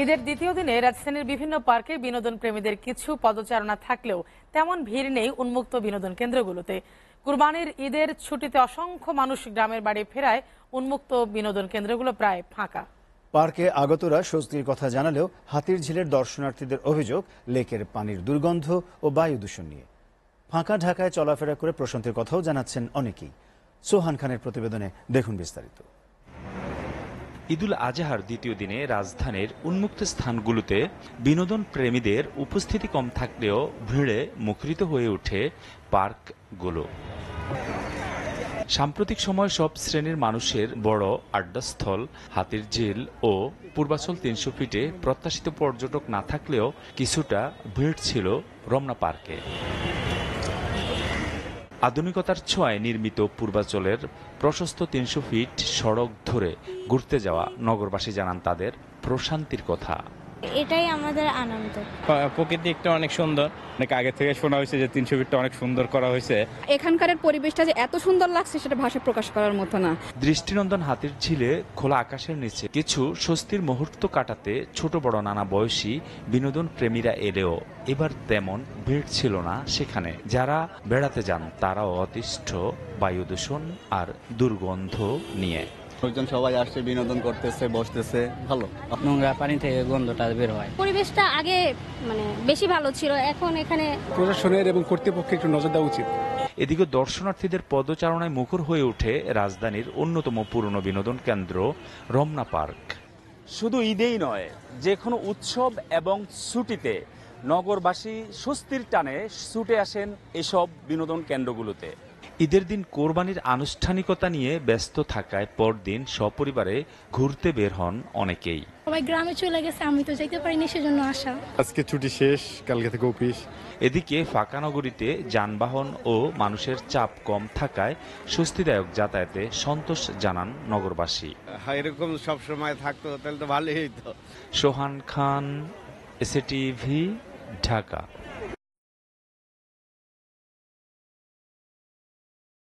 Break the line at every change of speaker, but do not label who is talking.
ঈদের দ্বিতীয় দিনে রাজধানীর বিভিন্ন পার্কে বিনোদন প্রেমীদের কিছু পদচারণা থাকলেও তেমন ভিড় নেই উন্মুক্ত বিনোদন কেন্দ্রগুলোতে। কুরবানির ঈদের ছুটিতে অসংখ্য মানুষ গ্রামের বাড়ি ফেরায় উন্মুক্ত বিনোদন কেন্দ্রগুলো প্রায় ফাঁকা।
পার্কে আগতরা স্বস্তির কথা জানালেও হাতিরঝিলের দর্শনার্থীদের অভিযোগ লেকের পানির দুর্গন্ধ ও বায়ু দূষণ নিয়ে। ফাঁকা ঢাকায় চলাফেরা করে প্রশান্তির কথাও জানাচ্ছেন অনেকেই। সোহান খানের প্রতিবেদনে দেখুন বিস্তারিত।
ঈদুল আজহার দ্বিতীয় দিনে রাজধানীর উন্মুক্ত স্থানগুলোতে বিনোদন প্রেমীদের উপস্থিতি কম থাকলেও ভিড়ে মুখরিত হয়ে ওঠে পার্কগুলো। সাম্প্রতিক সময় সব শ্রেণীর মানুষের বড় আড্ডাস্থল হাতিরঝিল ও পূর্বাচল ৩০০ ফিটে প্রত্যাশিত পর্যটক না থাকলেও কিছুটা ভিড় ছিল রমনা পার্কে। আধুনিকতার ছোঁয়ায় নির্মিত পূর্বাচলের প্রশস্ত ৩০০ ফিট সড়ক ধরে ঘুরতে যাওয়া নগরবাসী জানান তাদের প্রশান্তির কথা।
এটাই আমাদের আনন্দ।
প্রকৃতি একটা অনেক সুন্দর, অনেক আগে থেকে শোনা হয়েছে যে ৩০০ ফিটটা অনেক সুন্দর করা হয়েছে।
এখানকার পরিবেশটা যে এত সুন্দর লাগছে সেটা ভাষায় প্রকাশ করার মতো না।
দৃষ্টিনন্দন হাতিরঝিলে খোলা আকাশের নিচে কিছু স্বস্তির মুহূর্ত কাটাতে ছোট বড় নানা বয়সী বিনোদন প্রেমীরা এলেও এবার তেমন ভিড় ছিল না সেখানে। যারা বেড়াতে যান তারাও অতিষ্ঠ বায়ু দূষণ আর দুর্গন্ধ নিয়ে।
লোকজন সবাই আসছে, বিনোদন করতেছে, বসতেছে, ভালো।
নোংরা পানি থেকে গন্ধটা বের হয়।
পরিবেশটা আগে বেশি ভালো ছিল, এখন এখানে
প্রশাসনের এবং কর্তৃপক্ষের একটু নজর দেওয়া উচিত।
এদিকে দর্শনার্থীদের পদচারণায় মুখর হয়ে ওঠে রাজধানীর অন্যতম পুরনো বিনোদন কেন্দ্র রমনা পার্ক।
শুধু ঈদেই নয়, যে কোনো উৎসব এবং ছুটিতে নগরবাসী স্বস্তির টানে ছুটে আসেন এসব বিনোদন কেন্দ্রগুলোতে।
ঈদের দিন কোরবানির আনুষ্ঠানিকতা নিয়ে ব্যস্ত থাকায় পরদিন সপরিবারে ঘুরতে বের হন অনেকেই।
সবাই গ্রামে চলে গেছে, আমি তো যেতে পারিনি, সেজন্য আসা।
আজকে ছুটি শেষ, কালকে থেকে অফিস।
এদিকে ফাঁকা নগরীতে যানবাহন ও মানুষের চাপ কম থাকায় স্বস্তিদায়ক যাতায়াতে সন্তোষ জানান নগরবাসী।
এরকম সবসময় থাকতো তাহলে তো ভালোই হতো।
সোহান খান, এসএটিভি, ঢাকা।